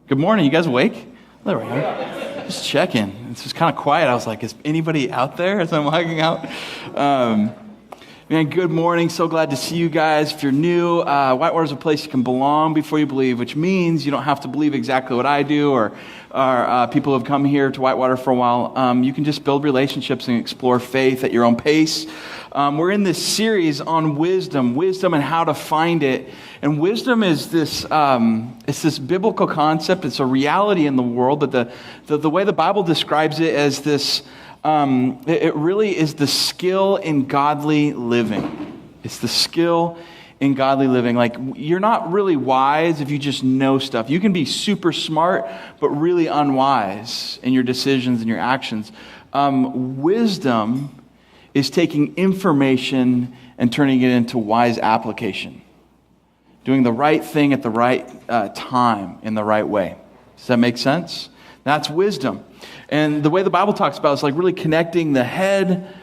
Good morning. You guys awake? There we go. Just checking. It's just kind of quiet. I was like, is anybody out there as I'm walking out? Man, good morning. So glad to see you guys. If you're new, Whitewater is a place you can belong before you believe, which means you don't have to believe exactly what I do or people who have come here to Whitewater for a while. You can just build relationships and explore faith at your own pace. We're in this series on wisdom and how to find it. And wisdom is this, it's this biblical concept. It's a reality in the world, but the way the Bible describes it as this, it really is the skill in godly living. It's the skill in godly living. Like, you're not really wise if you just know stuff. You can be super smart, but really unwise in your decisions and your actions. Wisdom is taking information and turning it into wise application. Doing the right thing at the right time in the right way. Does that make sense? That's wisdom. And the way the Bible talks about it is like really connecting the head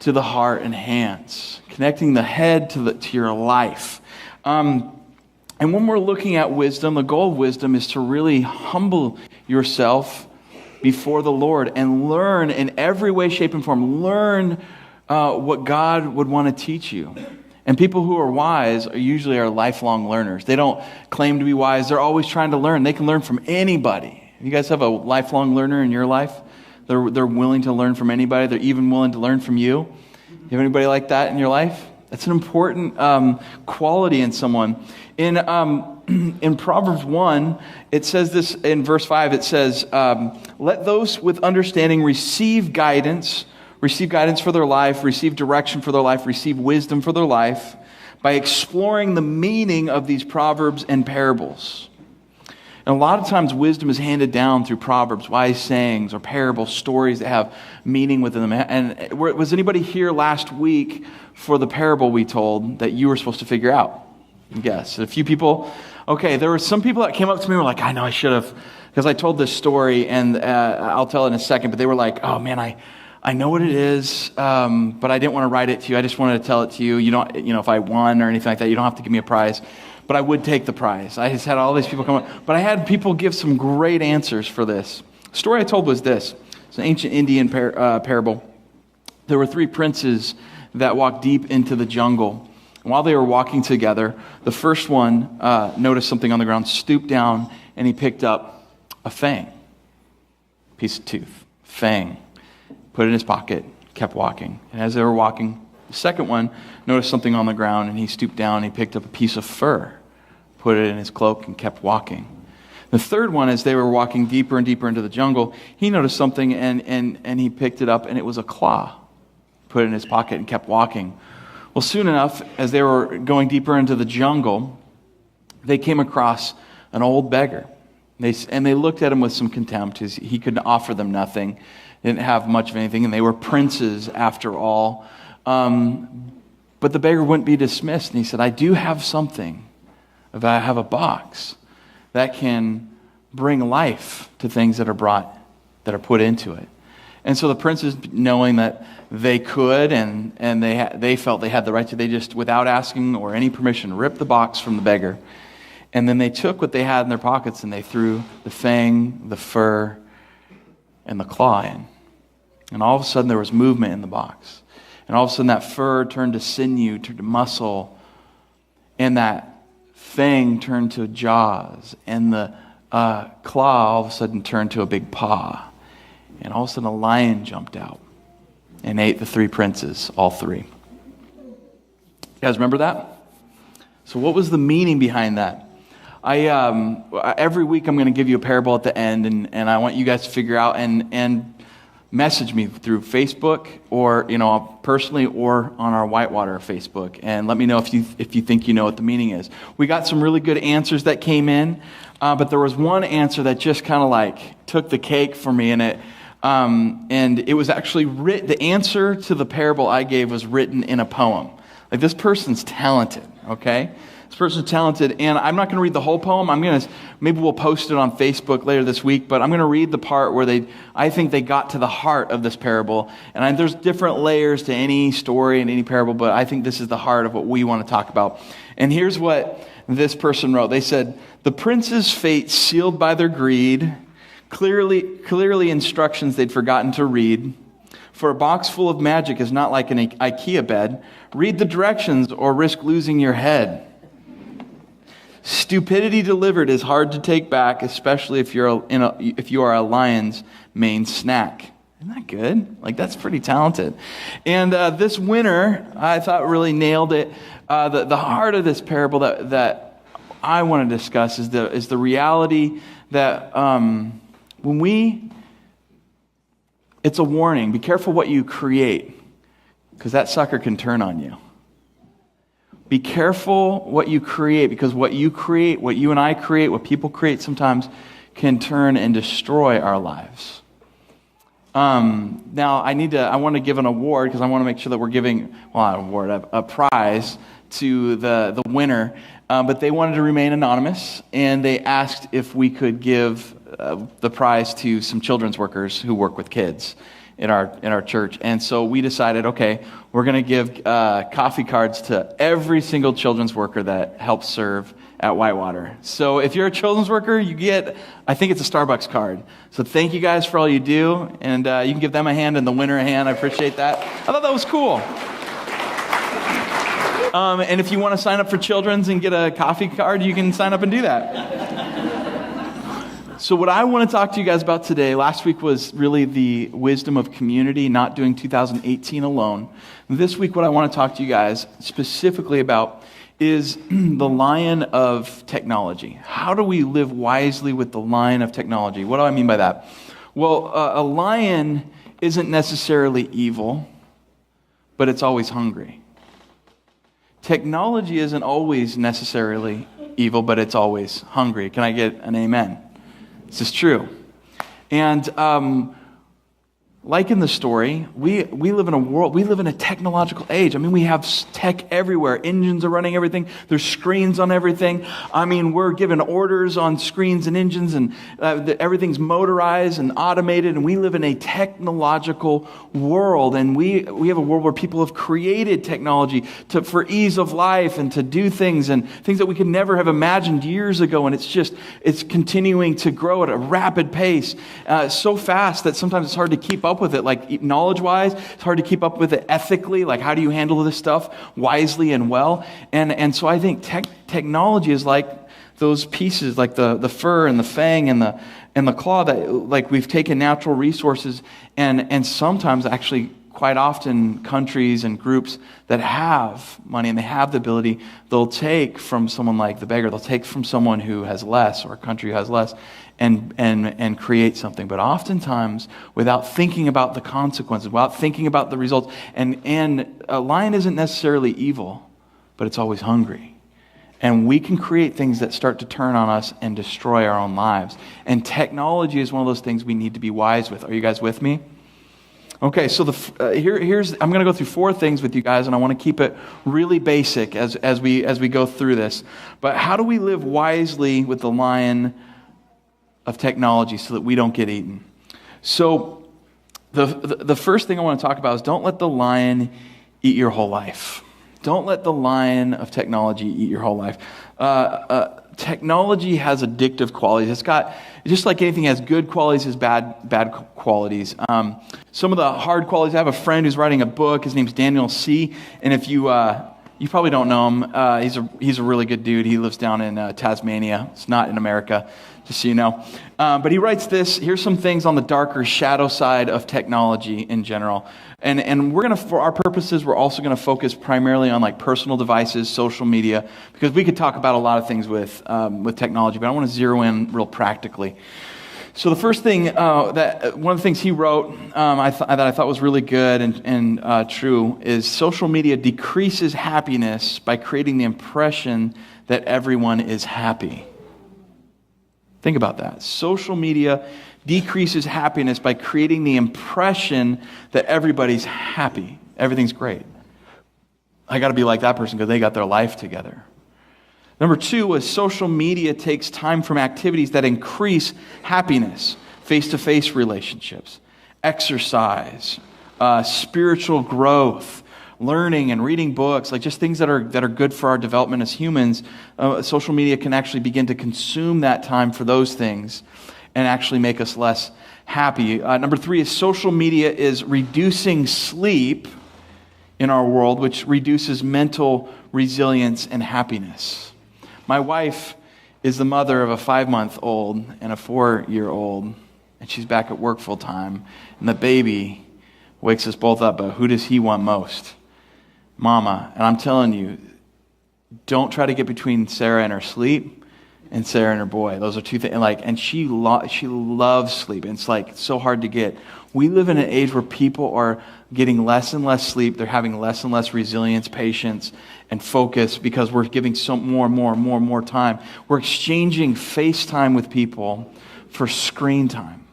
to the heart and hands. Connecting the head to your life. And when we're looking at wisdom, the goal of wisdom is to really humble yourself before the Lord and learn in every way, shape, and form. Learn what God would want to teach you. And people who are wise are usually lifelong learners. They don't claim to be wise. They're always trying to learn. They can learn from anybody. You guys have a lifelong learner in your life? They're willing to learn from anybody. They're even willing to learn from you. You have anybody like that in your life? That's an important quality in someone. In Proverbs 1, it says this in verse 5. It says, let those with understanding receive guidance for their life, receive direction for their life, receive wisdom for their life by exploring the meaning of these proverbs and parables. And a lot of times wisdom is handed down through proverbs, wise sayings, or parables, stories that have meaning within them. And was anybody here last week for the parable we told that you were supposed to figure out? Yes, a few people. Okay, there were some people that came up to me and were like, I know I should have, because I told this story, and I'll tell it in a second, but they were like, oh man, I know what it is, but I didn't want to write it to you. I just wanted to tell it to you. You don't, if I won or anything like that, you don't have to give me a prize. But I would take the prize. I just had all these people come up. But I had people give some great answers for this. The story I told was this. It's an ancient Indian parable. There were three princes that walked deep into the jungle. And while they were walking together, the first one noticed something on the ground, stooped down, and he picked up a fang. Piece of tooth. Fang. Put it in his pocket, kept walking. And as they were walking, the second one noticed something on the ground, and he stooped down, and he picked up a piece of fur, put it in his cloak, and kept walking. The third one, as they were walking deeper and deeper into the jungle, he noticed something, and he picked it up, and it was a claw, put it in his pocket, and kept walking. Well, soon enough, as they were going deeper into the jungle, they came across an old beggar. And they looked at him with some contempt. He could offer them nothing. Didn't have much of anything, and they were princes after all. But the beggar wouldn't be dismissed, and he said, I do have something. I have a box that can bring life to things that are put into it. And so the princes, knowing that they could, and they felt they had the right to, they just, without asking or any permission, ripped the box from the beggar. And then they took what they had in their pockets, and they threw the fang, the fur, and the claw in. And all of a sudden there was movement in the box. And all of a sudden that fur turned to sinew, turned to muscle. And that fang turned to jaws. And the claw all of a sudden turned to a big paw. And all of a sudden a lion jumped out and ate the three princes, all three. You guys remember that? So what was the meaning behind that? Every week I'm going to give you a parable at the end, and I want you guys to figure out and message me through Facebook or personally or on our Whitewater Facebook, and let me know if you think you know what the meaning is. We got some really good answers that came in, but there was one answer that just kind of like took the cake for me, and it was actually written. The answer to the parable I gave was written in a poem. Like, this person's talented, okay? This person's talented, and I'm not going to read the whole poem. Maybe we'll post it on Facebook later this week, but I'm going to read the part where I think they got to the heart of this parable. And there's different layers to any story and any parable, but I think this is the heart of what we want to talk about. And here's what this person wrote. They said, "The prince's fate sealed by their greed, clearly instructions they'd forgotten to read. For a box full of magic is not like an IKEA bed. Read the directions or risk losing your head. Stupidity delivered is hard to take back, especially if you are a lion's main snack." Isn't that good? Like, that's pretty talented. And this winner, I thought, really nailed it. The heart of this parable that I want to discuss is the reality that it's a warning. Be careful what you create, because that sucker can turn on you. Be careful what you create, because what you create, what you and I create, what people create sometimes can turn and destroy our lives. Now, I want to give an award, because I want to make sure that we're giving, well, not an award, a prize to the winner. But they wanted to remain anonymous, and they asked if we could give the prize to some children's workers who work with kids in our church. And so we decided, okay, we're going to give coffee cards to every single children's worker that helps serve at Whitewater. So if you're a children's worker, you get, I think it's a Starbucks card. So thank you guys for all you do, and you can give them a hand and the winner a hand. I appreciate that. I thought that was cool. And if you want to sign up for children's and get a coffee card, you can sign up and do that. So what I want to talk to you guys about today, last week was really the wisdom of community, not doing 2018 alone. This week, what I want to talk to you guys specifically about is the lion of technology. How do we live wisely with the lion of technology? What do I mean by that? Well, a lion isn't necessarily evil, but it's always hungry. Technology isn't always necessarily evil, but it's always hungry. Can I get an amen? This is true. And like in the story, we live in a world, we live in a technological age. I mean, we have tech everywhere. Engines are running everything. There's screens on everything. I mean, we're given orders on screens and engines, and everything's motorized and automated, and we live in a technological world. And we have a world where people have created technology for ease of life and to do things, and things that we could never have imagined years ago. And it's continuing to grow at a rapid pace, so fast that sometimes it's hard to keep up with it, like knowledge-wise. It's hard to keep up with it ethically, like how do you handle this stuff wisely and well. And so I think technology is like those pieces, like the fur and the fang and the claw, that like we've taken natural resources and sometimes actually quite often countries and groups that have money and they have the ability, they'll take from someone like the beggar, they'll take from someone who has less or a country who has less and create something. But oftentimes, without thinking about the consequences, without thinking about the results, and a lion isn't necessarily evil, but it's always hungry. And we can create things that start to turn on us and destroy our own lives. And technology is one of those things we need to be wise with. Are you guys with me? Okay, so I'm going to go through 4 things with you guys, and I want to keep it really basic as we go through this. But how do we live wisely with the lion of technology so that we don't get eaten? So the first thing I want to talk about is don't let the lion eat your whole life. Don't let the lion of technology eat your whole life. Technology has addictive qualities. It's got, just like anything, has good qualities, has bad qualities. Some of the hard qualities, I have a friend who's writing a book. His name's Daniel C. And if you probably don't know him, he's a really good dude. He lives down in Tasmania. It's not in America, just so you know. But he writes this. Here's some things on the darker shadow side of technology in general. And we're going to, for our purposes, we're also going to focus primarily on like personal devices, social media, because we could talk about a lot of things with technology, but I want to zero in real practically. So the first thing, one of the things he wrote that I thought was really good and true is social media decreases happiness by creating the impression that everyone is happy. Think about that. Social media decreases happiness by creating the impression that everybody's happy. Everything's great. I got to be like that person because they got their life together. Number 2 is social media takes time from activities that increase happiness, face-to-face relationships, exercise, spiritual growth, learning and reading books, like just things that are good for our development as humans, social media can actually begin to consume that time for those things and actually make us less happy. Number 3 is social media is reducing sleep in our world, which reduces mental resilience and happiness. My wife is the mother of a 5-month-old and a 4-year-old, and she's back at work full time, and the baby wakes us both up, but who does he want most? Mama. And I'm telling you, don't try to get between Sarah and her sleep and Sarah and her boy. Those are two things. And she loves sleep. And it's like so hard to get. We live in an age where people are getting less and less sleep. They're having less and less resilience, patience, and focus because we're giving so more and more time. We're exchanging FaceTime with people for screen time.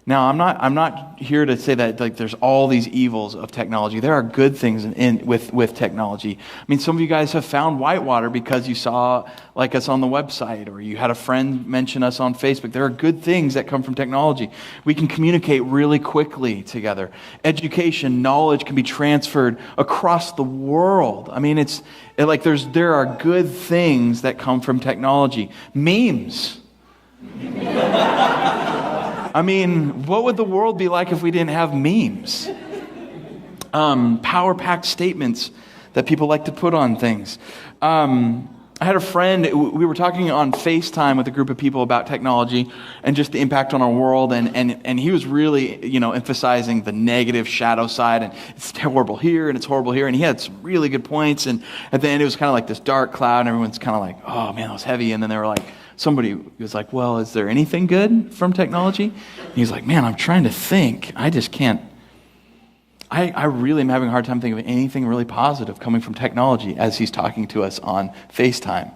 Now, I'm not here to say that like there's all these evils of technology. There are good things with technology. I mean, some of you guys have found Whitewater because you saw like us on the website, or you had a friend mention us on Facebook. There are good things that come from technology. We can communicate really quickly together. Education, knowledge can be transferred across the world. I mean, there are good things that come from technology. Memes. I mean, what would the world be like if we didn't have memes? Power-packed statements that people like to put on things. I had a friend, we were talking on FaceTime with a group of people about technology and just the impact on our world, and he was really, emphasizing the negative shadow side, and it's horrible here, and it's horrible here, and he had some really good points, and at the end it was kind of like this dark cloud, and everyone's kind of like, oh man, that was heavy, and then they were like, somebody was like, well, is there anything good from technology? And he's like, man, I'm trying to think. I just can't. I really am having a hard time thinking of anything really positive coming from technology as he's talking to us on FaceTime,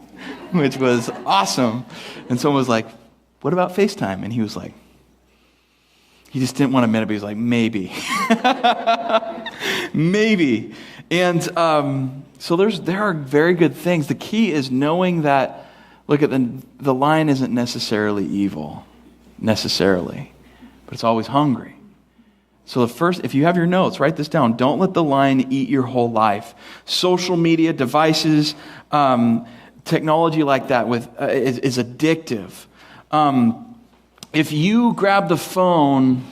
which was awesome. And someone was like, what about FaceTime? And he was like, he just didn't want to admit it, but he was like, maybe. Maybe. And so there are very good things. The key is knowing that, look, at the lion isn't necessarily evil, necessarily, but it's always hungry. So if you have your notes, write this down. Don't let the lion eat your whole life. Social media, devices, technology like that is addictive. If you grab the phone,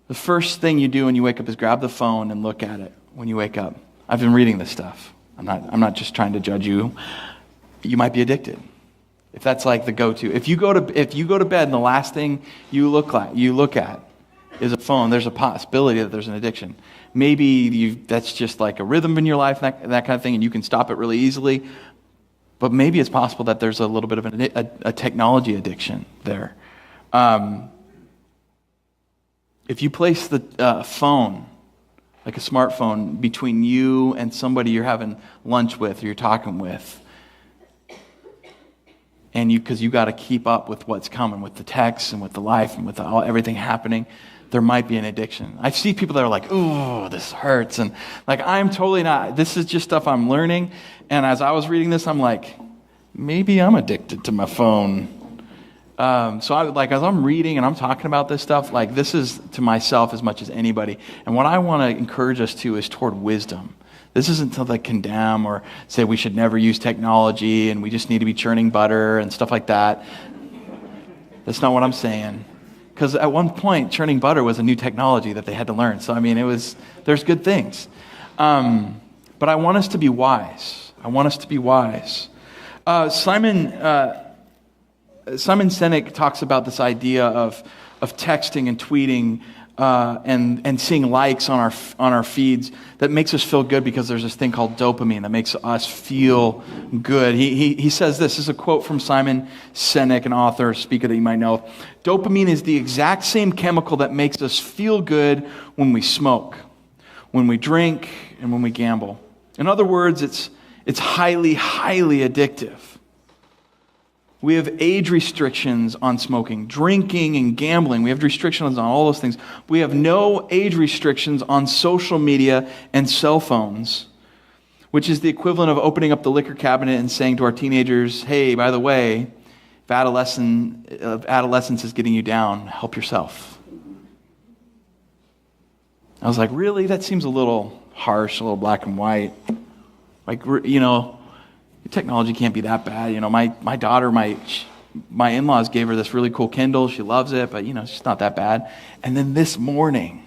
the first thing you do when you wake up is grab the phone and look at it when you wake up. I've been reading this stuff. I'm not just trying to judge you. You might be addicted. If that's like the go-to. If you go to bed and the last thing you look at is a phone, there's a possibility that there's an addiction. Maybe that's just like a rhythm in your life, that kind of thing, and you can stop it really easily. But maybe it's possible that there's a little bit of a technology addiction there. If you place the phone, like a smartphone, between you and somebody you're having lunch with or you're talking with, and because you got to keep up with what's coming, with the texts and with the life and with everything happening, there might be an addiction. I see people that are like, ooh, this hurts. And like, I'm totally not. This is just stuff I'm learning. And as I was reading this, I'm like, maybe I'm addicted to my phone. So as I'm reading and I'm talking about this stuff, like this is to myself as much as anybody. And what I want to encourage us to is toward wisdom. This isn't to like condemn or say we should never use technology and we just need to be churning butter and stuff like that. That's not what I'm saying. Because at one point, churning butter was a new technology that they had to learn. So, I mean, there's good things. But I want us to be wise. Simon Sinek talks about this idea of texting and tweeting and seeing likes on our feeds that makes us feel good because there's this thing called dopamine that makes us feel good. He says this is a quote from Simon Sinek, an author, speaker that you might know. Dopamine is the exact same chemical that makes us feel good when we smoke, when we drink, and when we gamble. In other words, it's highly, highly addictive. We have age restrictions on smoking, drinking, and gambling. We have restrictions on all those things. We have no age restrictions on social media and cell phones, which is the equivalent of opening up the liquor cabinet and saying to our teenagers, hey, by the way, if adolescence is getting you down, help yourself. I was like, really? That seems a little harsh, a little black and white. Like, technology can't be that bad. My daughter, my in-laws gave her this really cool Kindle. She loves it, but, it's just not that bad. And then this morning,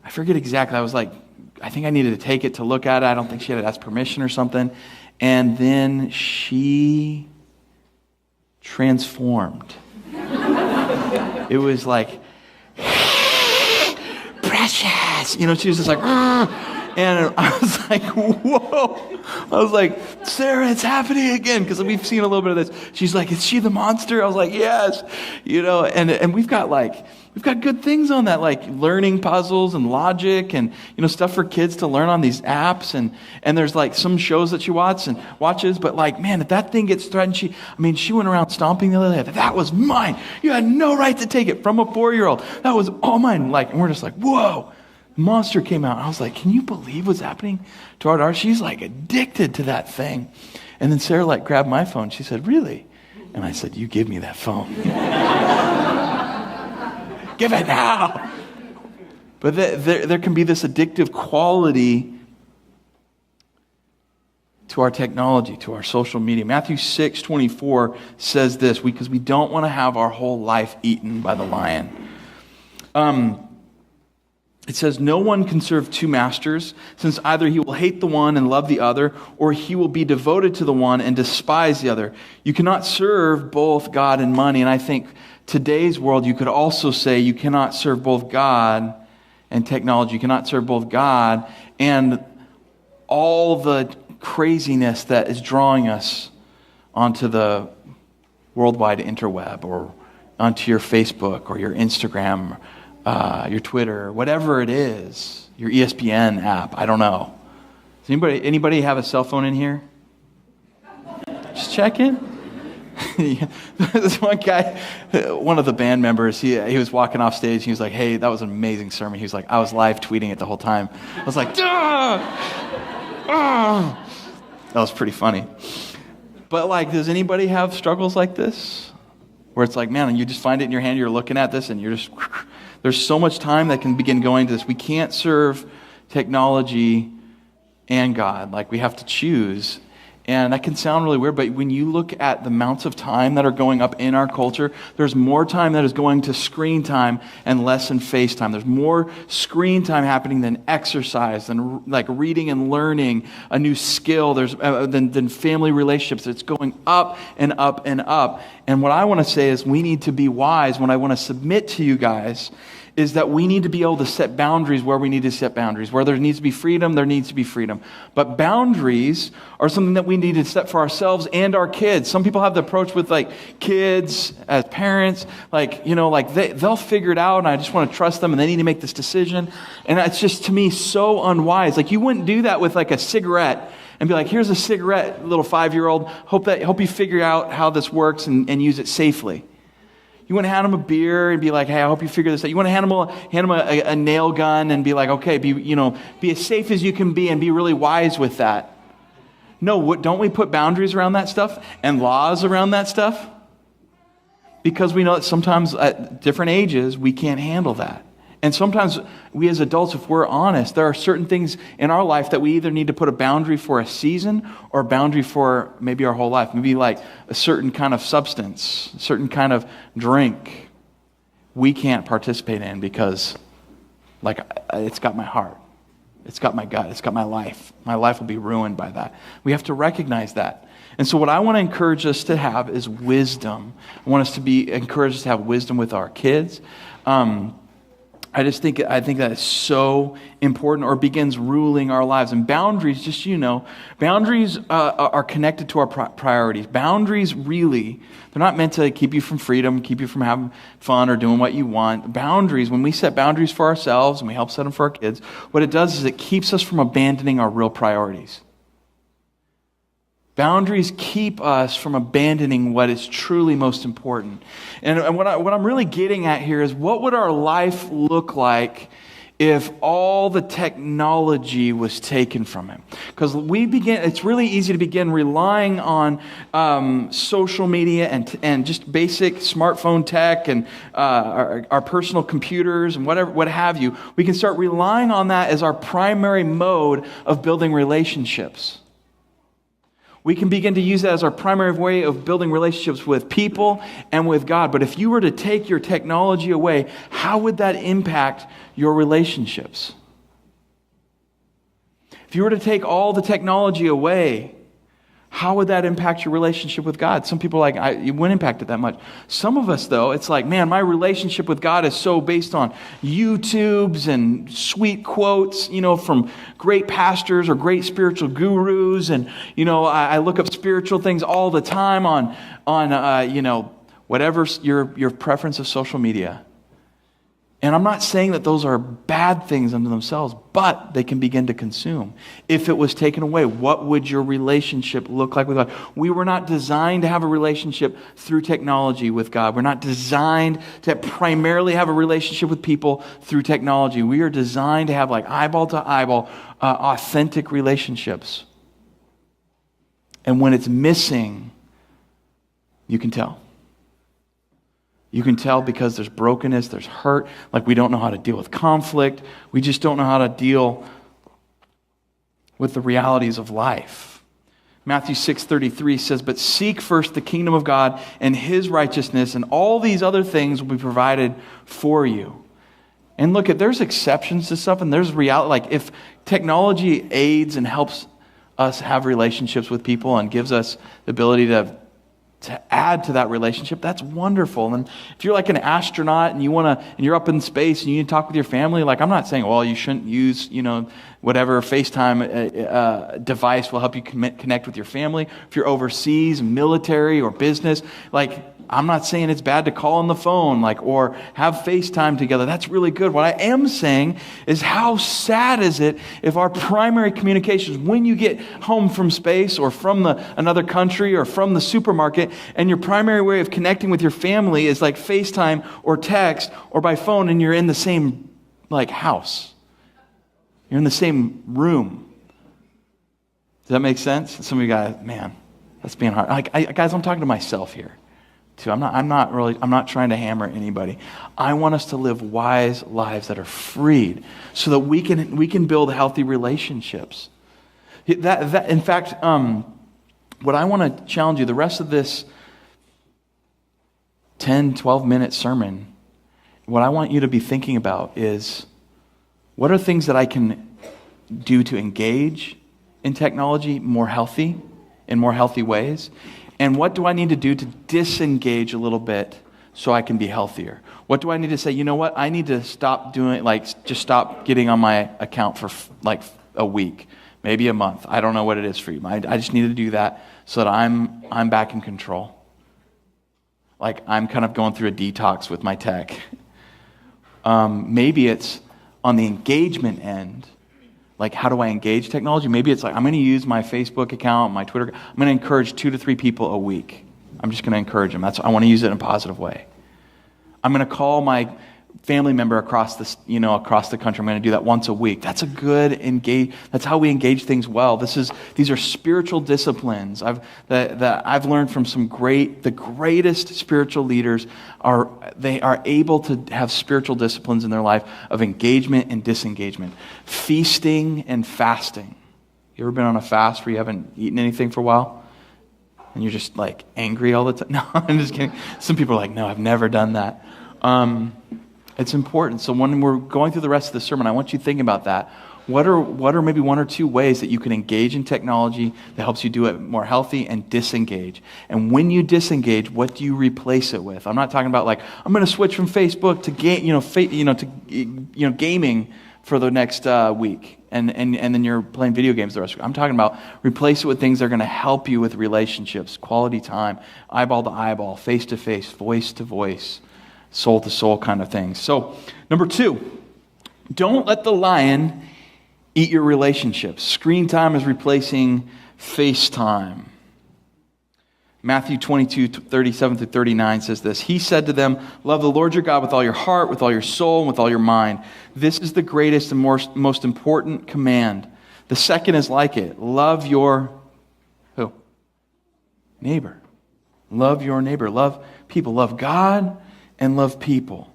I forget exactly, I was like, I think I needed to take it to look at it. I don't think she had to ask permission or something. And then she transformed. It was like, precious. She was just like, and I was like, whoa. I was like, Sarah, it's happening again. Because we've seen a little bit of this. She's like, is she the monster? I was like, yes. And we've got good things on that, like learning puzzles and logic and, stuff for kids to learn on these apps. And there's like some shows that she watches. But like, man, if that thing gets threatened, she went around stomping the other day. That was mine. You had no right to take it from a 4-year-old. That was all mine. Like, and we're just like, whoa. Monster came out. I was like, can you believe what's happening to our daughter? She's like addicted to that thing. And then Sarah like grabbed my phone. She said, really? And I said, you give me that phone. Give it now. But there can be this addictive quality to our technology, to our social media. Matthew 6:24 says this, because we don't want to have our whole life eaten by the lion. It says, no one can serve two masters, since either he will hate the one and love the other, or he will be devoted to the one and despise the other. You cannot serve both God and money. And I think today's world, you could also say you cannot serve both God and technology. You cannot serve both God and all the craziness that is drawing us onto the worldwide interweb or onto your Facebook or your Instagram, your Twitter, whatever it is, your ESPN app. I don't know. Does anybody have a cell phone in here? Just checking. This one guy, one of the band members, he was walking off stage. He was like, "Hey, that was an amazing sermon." He was like, "I was live tweeting it the whole time." I was like, "Duh! That was pretty funny. But like, does anybody have struggles like this? Where it's like, man, and you just find it in your hand, you're looking at this, and you're just, there's so much time that can begin going to this. We can't serve technology and God. Like, we have to choose. And that can sound really weird, but when you look at the amounts of time that are going up in our culture, there's more time that is going to screen time and less in face time. There's more screen time happening than exercise, than like reading and learning a new skill. There's than family relationships. It's going up and up and up. And what I want to say is we need to be wise. What I want to submit to you guys is that we need to be able to set boundaries where we need to set boundaries. Where there needs to be freedom, there needs to be freedom. But boundaries are something that we need to set for ourselves and our kids. Some people have the approach with like kids as parents, like, they'll figure it out and I just want to trust them and they need to make this decision. And it's just, to me, so unwise. Like, you wouldn't do that with like a cigarette and be like, here's a cigarette, little 5-year-old. Hope you figure out how this works and use it safely. You want to hand them a beer and be like, hey, I hope you figure this out. You want to hand them a nail gun and be like, okay, be as safe as you can be and be really wise with that. No, don't we put boundaries around that stuff and laws around that stuff? Because we know that sometimes at different ages, we can't handle that. And sometimes we as adults, if we're honest, there are certain things in our life that we either need to put a boundary for a season or a boundary for maybe our whole life. Maybe like a certain kind of substance, a certain kind of drink we can't participate in because like it's got my heart. It's got my gut. It's got my life. My life will be ruined by that. We have to recognize that. And so what I want to encourage us to have is wisdom. I want us to be encouraged to have wisdom with our kids. I think that is so important, or begins ruling our lives. And boundaries, just boundaries are connected to our priorities. Boundaries really, they're not meant to keep you from freedom, keep you from having fun or doing what you want. Boundaries, when we set boundaries for ourselves and we help set them for our kids, what it does is it keeps us from abandoning our real priorities. Boundaries keep us from abandoning what is truly most important. And what I'm really getting at here is, what would our life look like if all the technology was taken from him. Because it's really easy to begin relying on social media and just basic smartphone tech and our personal computers and what have you. We can start relying on that as our primary mode of building relationships. We can begin to use that as our primary way of building relationships with people and with God. But if you were to take your technology away, how would that impact your relationships? If you were to take all the technology away, how would that impact your relationship with God? Some people are like, it wouldn't impact it that much. Some of us, though, it's like, man, my relationship with God is so based on YouTubes and sweet quotes, from great pastors or great spiritual gurus. And, I look up spiritual things all the time on whatever your preference of social media. And I'm not saying that those are bad things unto themselves, but they can begin to consume. If it was taken away, what would your relationship look like with God? We were not designed to have a relationship through technology with God. We're not designed to primarily have a relationship with people through technology. We are designed to have eyeball to eyeball, authentic relationships. And when it's missing, you can tell. You can tell because there's brokenness, there's hurt, we don't know how to deal with conflict. We just don't know how to deal with the realities of life. Matthew 6:33 says, "But seek first the kingdom of God and his righteousness, and all these other things will be provided for you." And look, there's exceptions to stuff, and there's reality. If technology aids and helps us have relationships with people and gives us the ability to add to that relationship, that's wonderful. And if you're like an astronaut and you're up in space and you need to talk with your family, I'm not saying, well, you shouldn't use, whatever FaceTime device will help you connect with your family. If you're overseas, military or business, I'm not saying it's bad to call on the phone, or have FaceTime together. That's really good. What I am saying is, how sad is it if our primary communications, when you get home from space or from another country or from the supermarket, and your primary way of connecting with your family is FaceTime or text or by phone, and you're in the same house. You're in the same room. Does that make sense? Some of you guys, man, that's being hard. Guys, I'm talking to myself here. I'm not trying to hammer anybody. I want us to live wise lives that are freed so that we can build healthy relationships. In fact, what I want to challenge you, the rest of this 10, 12-minute sermon, what I want you to be thinking about is, what are things that I can do to engage in technology in more healthy ways? And what do I need to do to disengage a little bit so I can be healthier? What do I need to say? You know what? I need to stop doing, just stop getting on my account for a week, maybe a month. I don't know what it is for you. I just need to do that so that I'm back in control. I'm kind of going through a detox with my tech. Maybe it's on the engagement end. How do I engage technology? Maybe it's I'm going to use my Facebook account, my Twitter. I'm going to encourage 2 to 3 people a week. I'm just going to encourage them. I want to use it in a positive way. I'm going to call my family member across the country. I'm going to do that once a week. That's a good engage. That's how we engage things well. These are spiritual disciplines that I've learned from the greatest spiritual leaders they are able to have spiritual disciplines in their life of engagement and disengagement, feasting and fasting. You ever been on a fast where you haven't eaten anything for a while? And you're just angry all the time? No, I'm just kidding. Some people are like, no, I've never done that. It's important. So when we're going through the rest of the sermon, I want you thinking about that. What are maybe 1 or 2 ways that you can engage in technology that helps you do it more healthy and disengage? And when you disengage, what do you replace it with? I'm not talking about I'm going to switch from Facebook to gaming for the next week, and then you're playing video games the rest of the week. I'm talking about replace it with things that are going to help you with relationships, quality time, eyeball to eyeball, face to face, voice to voice, soul to soul kind of things. So, number 2, don't let the lion eat your relationships. Screen time is replacing FaceTime. Matthew 22:37-39 says this. He said to them, love the Lord your God with all your heart, with all your soul, and with all your mind. This is the greatest and most important command. The second is like it. Love your who? Neighbor. Love your neighbor. Love people. Love God and love people.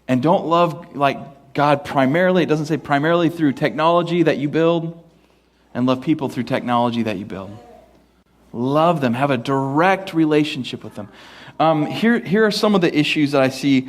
And don't love like God primarily. It doesn't say primarily through technology that you build. And love people through technology that you build. Love them. Have a direct relationship with them. Here are some of the issues that I see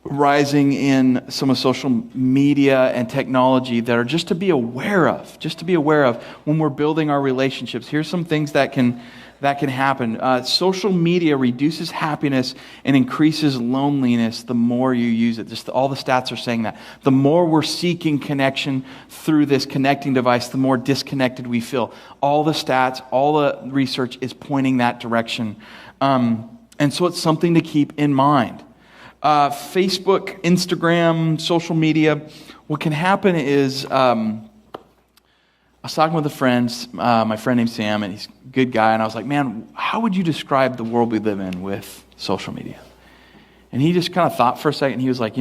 rising in some of social media and technology that are just to be aware of. Just to be aware of when we're building our relationships. Here's some things that can happen. Social media reduces happiness and increases loneliness the more you use it. Just all the stats are saying that. The more we're seeking connection through this connecting device, the more disconnected we feel. All the stats, all the research is pointing that direction. And so it's something to keep in mind. Facebook, Instagram, social media, what can happen is... I was talking with a friend, my friend named Sam, and he's a good guy, and I was like, man, how would you describe the world we live in with social media? And he just kind of thought for a second, and he was like,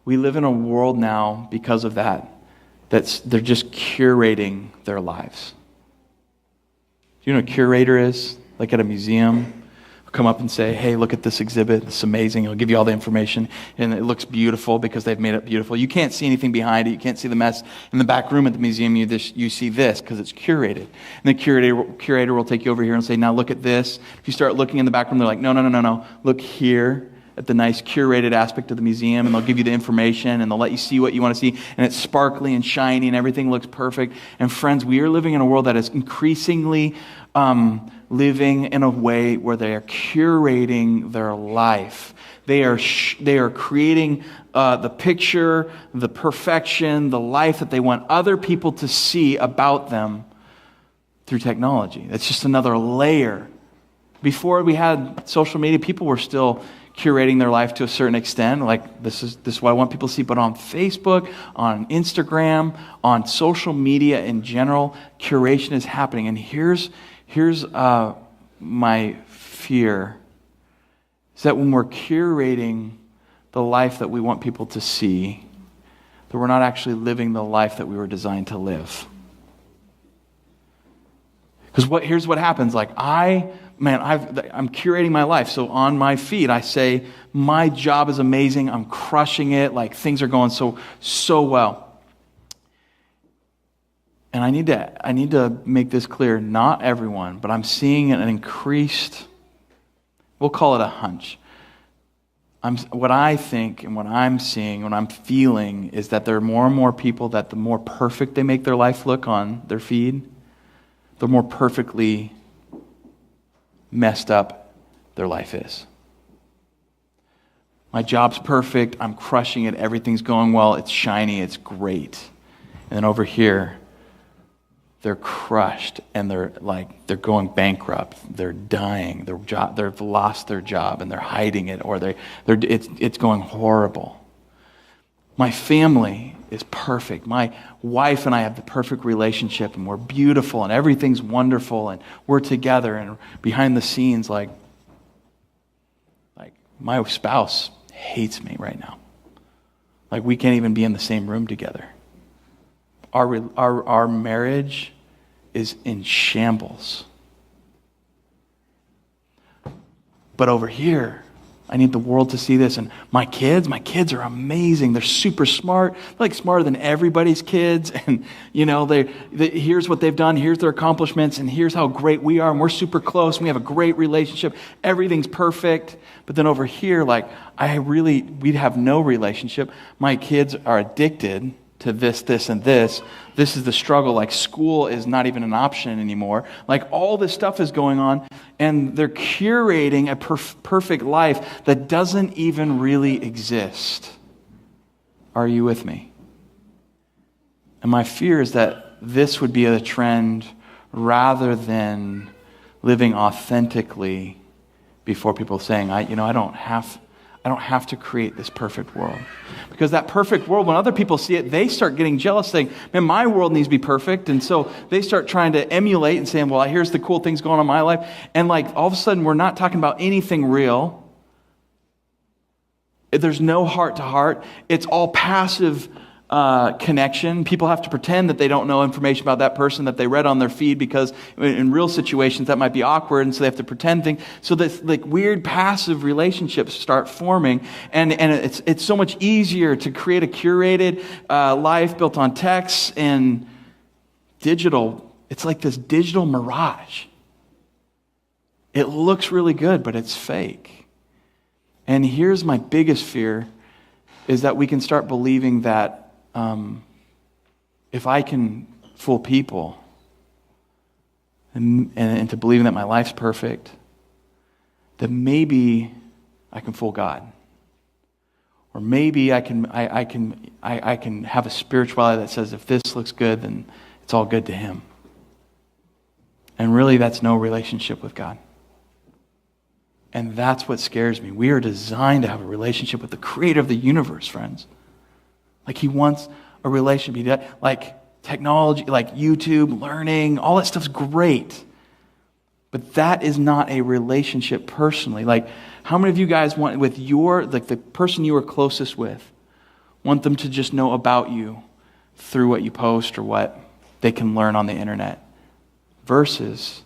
we live in a world now because of that, they're just curating their lives. Do you know what a curator is? Like at a museum? Come up and say, hey, look at this exhibit. It's amazing. It'll give you all the information. And it looks beautiful because they've made it beautiful. You can't see anything behind it. You can't see the mess. In the back room at the museum, you see this because it's curated. And the curator will take you over here and say, now look at this. If you start looking in the back room, they're like, no. Look here at the nice curated aspect of the museum. And they'll give you the information and they'll let you see what you want to see. And it's sparkly and shiny and everything looks perfect. And friends, we are living in a world that is increasingly living in a way where they are curating their life. They are creating the picture, the perfection, the life that they want other people to see about them through technology. It's just another layer. Before we had social media, people were still curating their life to a certain extent. Like this is what I want people to see. But on Facebook, on Instagram, on social media in general, curation is happening. And here's my fear, is that when we're curating the life that we want people to see, that we're not actually living the life that we were designed to live. Because here's what happens. Like I'm curating my life. So on my feed, I say, my job is amazing. I'm crushing it. Like things are going so well. And I need to make this clear. Not everyone, but I'm seeing an increased, we'll call it a hunch. What I think and what I'm seeing, what I'm feeling is that there are more and more people that the more perfect they make their life look on their feed, the more perfectly messed up their life is. My job's perfect. I'm crushing it. Everything's going well. It's shiny. It's great. And then over here, they're crushed and they're going bankrupt. They're dying. They've lost their job and they're hiding it, or it's going horrible. My family is perfect. My wife and I have the perfect relationship and we're beautiful and everything's wonderful and we're together, and behind the scenes, like my spouse hates me right now. Like we can't even be in the same room together. Our marriage is in shambles. But over here, I need the world to see this. And my kids are amazing. They're super smart. They're like smarter than everybody's kids. And here's what they've done. Here's their accomplishments. And here's how great we are. And we're super close. And we have a great relationship. Everything's perfect. But then over here, we'd have no relationship. My kids are addicted to this, and this. This is the struggle. Like school is not even an option anymore. Like all this stuff is going on, and they're curating a perfect life that doesn't even really exist. Are you with me? And my fear is that this would be a trend rather than living authentically before people saying, I I don't have to create this perfect world. Because that perfect world, when other people see it, they start getting jealous, saying, man, my world needs to be perfect. And so they start trying to emulate and saying, well, here's the cool things going on in my life. And like all of a sudden, we're not talking about anything real. There's no heart to heart. It's all passive connection. People have to pretend that they don't know information about that person that they read on their feed, because in real situations that might be awkward, and so they have to pretend things. So that like weird passive relationships start forming, and it's so much easier to create a curated life built on text and digital. It's like this digital mirage. It looks really good, but it's fake. And here's my biggest fear, is that we can start believing that if I can fool people and to believing that my life's perfect, then maybe I can fool God. Or maybe I can have a spirituality that says if this looks good, then it's all good to Him. And really that's no relationship with God. And that's what scares me. We are designed to have a relationship with the creator of the universe, friends. Like He wants a relationship. Like technology, like YouTube, learning, all that stuff's great. But that is not a relationship personally. Like, how many of you guys want, with the person you are closest with, want them to just know about you through what you post or what they can learn on the internet, versus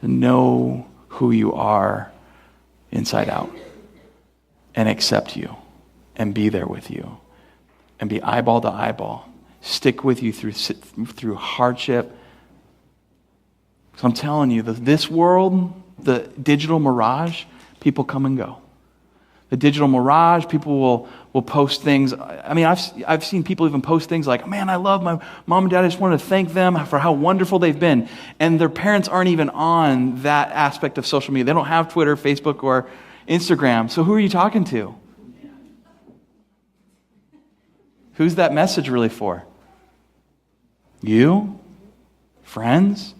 to know who you are inside out and accept you and be there with you and be eyeball to eyeball, stick with you through hardship. So I'm telling you, this world, the digital mirage, people come and go. The digital mirage, people will post things. I mean, I've seen people even post things like, man, I love my mom and dad. I just want to thank them for how wonderful they've been. And their parents aren't even on that aspect of social media. They don't have Twitter, Facebook, or Instagram. So who are you talking to? Who's that message really for? You? Friends?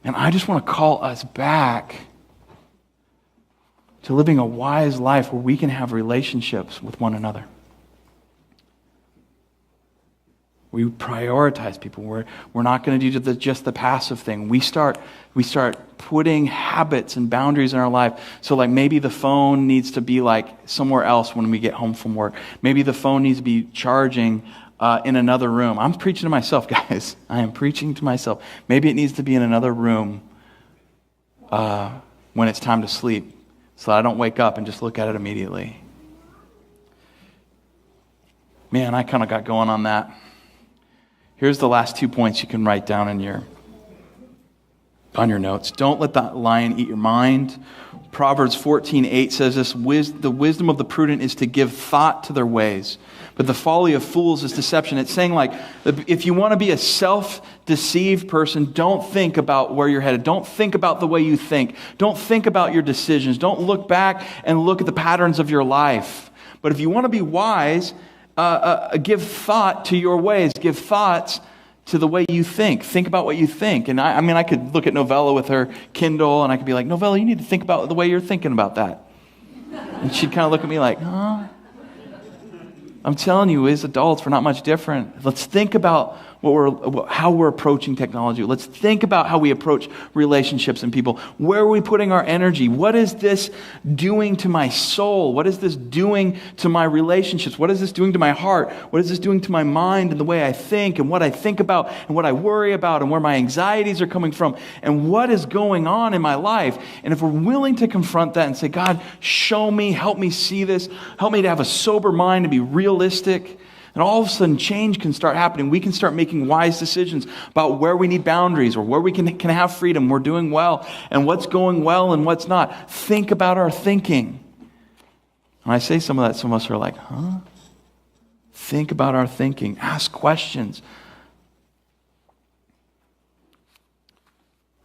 And I just want to call us back to living a wise life where we can have relationships with one another. We prioritize people. We're not going to do just the passive thing. We start putting habits and boundaries in our life. So like maybe the phone needs to be like somewhere else when we get home from work. Maybe the phone needs to be charging in another room. I'm preaching to myself, guys. I am preaching to myself. Maybe it needs to be in another room when it's time to sleep, so I don't wake up and just look at it immediately. Man, I kind of got going on that. Here's the last 2 points you can write down on your notes. Don't let the lion eat your mind. Proverbs 14:8 says this, the wisdom of the prudent is to give thought to their ways, but the folly of fools is deception. It's saying like, if you want to be a self-deceived person, don't think about where you're headed. Don't think about the way you think. Don't think about your decisions. Don't look back and look at the patterns of your life. But if you want to be wise, give thought to your ways. Give thoughts to the way you think. Think about what you think. And I mean, I could look at Novella with her Kindle, and I could be like, Novella, you need to think about the way you're thinking about that. And she'd kind of look at me like, huh? I'm telling you, as adults, we're not much different. Let's think about how we're approaching technology. Let's think about how we approach relationships and people. Where are we putting our energy? What is this doing to my soul? What is this doing to my relationships? What is this doing to my heart? What is this doing to my mind and the way I think and what I think about and what I worry about and where my anxieties are coming from and what is going on in my life? And if we're willing to confront that and say, God, show me, help me see this, help me to have a sober mind and be realistic, and all of a sudden, change can start happening. We can start making wise decisions about where we need boundaries or where we can have freedom. We're doing well and what's going well and what's not. Think about our thinking. When I say some of that, some of us are like, huh? Think about our thinking. Ask questions.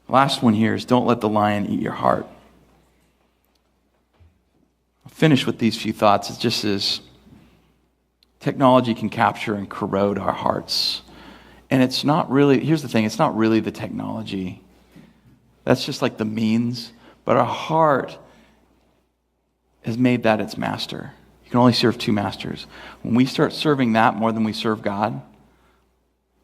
Last one here is don't let the lion eat your heart. I'll finish with these few thoughts. It's just as technology can capture and corrode our hearts. And it's not really, here's the thing, it's not really the technology. That's just like the means. But our heart has made that its master. You can only serve two masters. When we start serving that more than we serve God,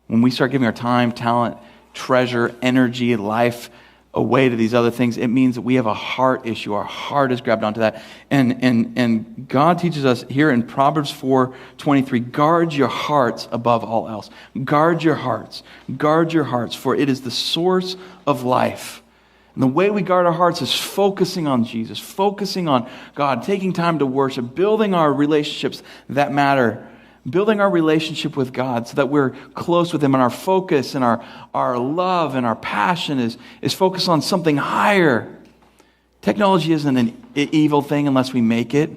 when we start giving our time, talent, treasure, energy, life away to these other things, it means that we have a heart issue. Our heart is grabbed onto that. And God teaches us here in Proverbs 4:23, guard your hearts above all else. Guard your hearts. Guard your hearts, for it is the source of life. And the way we guard our hearts is focusing on Jesus, focusing on God, taking time to worship, building our relationships that matter, building our relationship with God so that we're close with Him, and our focus and our love and our passion is focused on something higher. Technology isn't an evil thing unless we make it,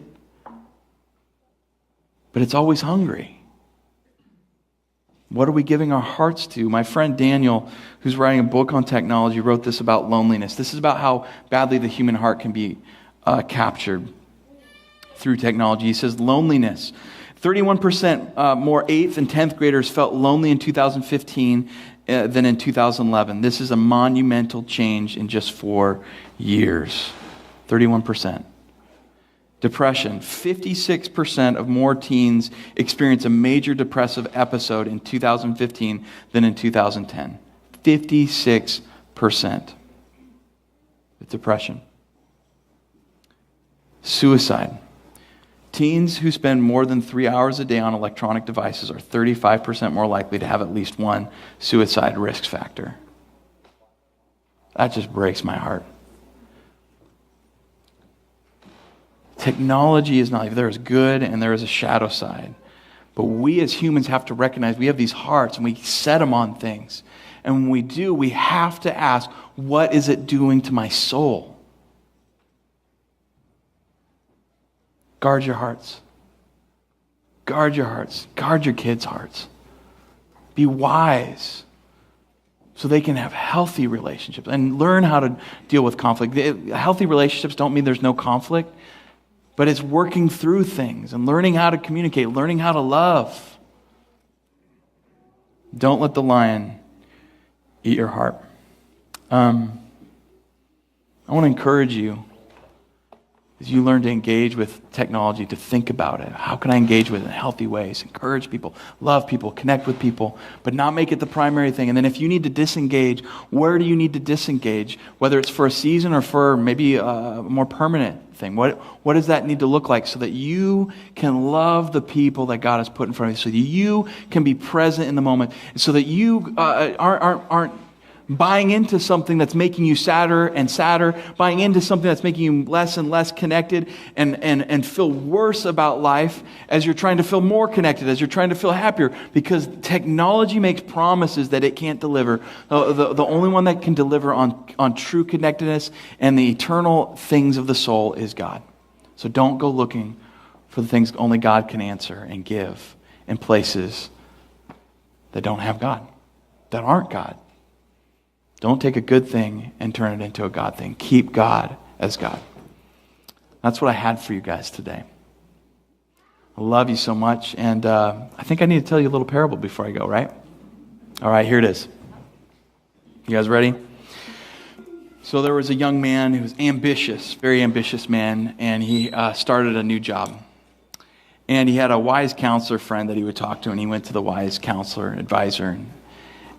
but it's always hungry. What are we giving our hearts to? My friend Daniel, who's writing a book on technology, wrote this about loneliness. This is about how badly the human heart can be captured through technology. He says, loneliness. 31% more 8th and 10th graders felt lonely in 2015 than in 2011. This is a monumental change in just 4 years. 31%. Depression. 56% of more teens experience a major depressive episode in 2015 than in 2010. 56%. Depression. Suicide. Teens who spend more than 3 hours a day on electronic devices are 35% more likely to have at least one suicide risk factor. That just breaks my heart. Technology is not, there is good and there is a shadow side. But we as humans have to recognize we have these hearts and we set them on things. And when we do, we have to ask, what is it doing to my soul? Guard your hearts. Guard your hearts. Guard your kids' hearts. Be wise so they can have healthy relationships and learn how to deal with conflict. Healthy relationships don't mean there's no conflict, but it's working through things and learning how to communicate, learning how to love. Don't let the lion eat your heart. I want to encourage you, as you learn to engage with technology, to think about it. How can I engage with it in healthy ways? Encourage people, love people, connect with people, but not make it the primary thing. And then if you need to disengage, where do you need to disengage? Whether it's for a season or for maybe a more permanent thing. What does that need to look like so that you can love the people that God has put in front of you, so that you can be present in the moment, so that you aren't buying into something that's making you sadder and sadder, buying into something that's making you less and less connected and feel worse about life as you're trying to feel more connected, as you're trying to feel happier, because technology makes promises that it can't deliver. The only one that can deliver on true connectedness and the eternal things of the soul is God. So don't go looking for the things only God can answer and give in places that don't have God, that aren't God. Don't take a good thing and turn it into a God thing. Keep God as God. That's what I had for you guys today. I love you so much, and I think I need to tell you a little parable before I go, right? All right, here it is. You guys ready? So there was a young man who was ambitious, very ambitious man, and he started a new job. And he had a wise counselor friend that he would talk to, and he went to the wise counselor, advisor,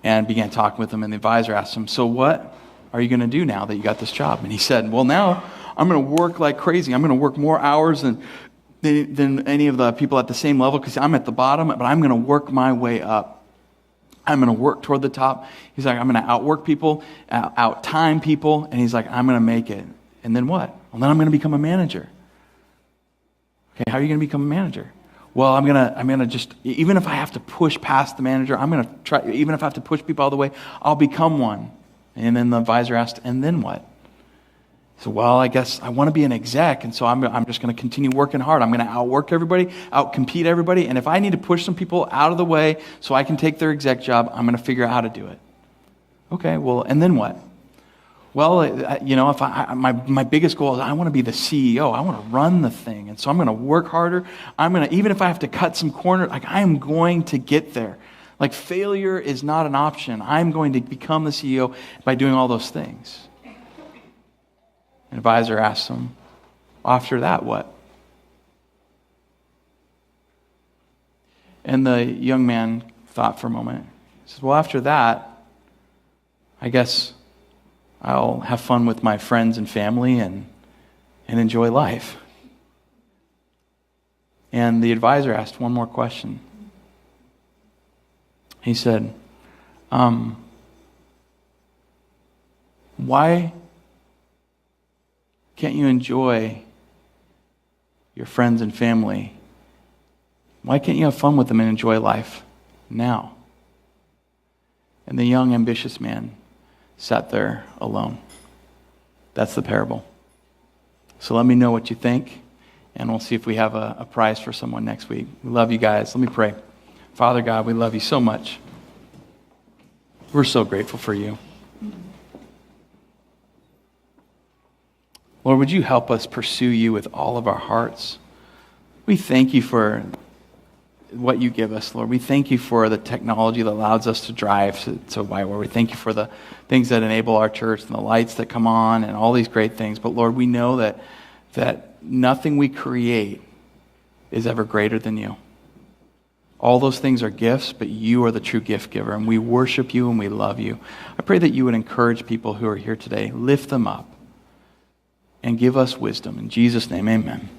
and began talking with him. And the advisor asked him, so what are you going to do now that you got this job? And he said, well, now I'm going to work like crazy. I'm going to work more hours than any of the people at the same level, because I'm at the bottom, but I'm going to work my way up. I'm going to work toward the top. He's like, I'm going to outwork people, out-time people, and he's like, I'm going to make it. And then what? Well, then I'm going to become a manager. Okay, how are you going to become a manager? Well, I'm gonna just, even if I have to push past the manager, I'm gonna try, even if I have to push people all the way, I'll become one. And then the advisor asked, and then what? He said, well, I guess I want to be an exec, and so I'm just gonna continue working hard. I'm gonna outwork everybody, outcompete everybody, and if I need to push some people out of the way so I can take their exec job, I'm gonna figure out how to do it. Okay, well, and then what? Well, if my biggest goal is I want to be the CEO. I want to run the thing. And so I'm going to work harder. Even if I have to cut some corners, I am going to get there. Like, failure is not an option. I'm going to become the CEO by doing all those things. An advisor asked him, After that, what? And the young man thought for a moment. He says, well, after that, I guess I'll have fun with my friends and family and enjoy life. And the advisor asked one more question. He said, why can't you enjoy your friends and family? Why can't you have fun with them and enjoy life now? And the young, ambitious man sat there alone. That's the parable. So let me know what you think, and we'll see if we have a prize for someone next week. We love you guys. Let me pray. Father God, we love you so much. We're so grateful for you. Lord, would you help us pursue you with all of our hearts? We thank you for what you give us, Lord. We thank you for the technology that allows us to drive to Whitewater. We thank you for the things that enable our church and the lights that come on and all these great things. But Lord, we know that nothing we create is ever greater than you. All those things are gifts, but you are the true gift giver, and we worship you and we love you. I pray that you would encourage people who are here today, lift them up, and give us wisdom. In Jesus' name, amen.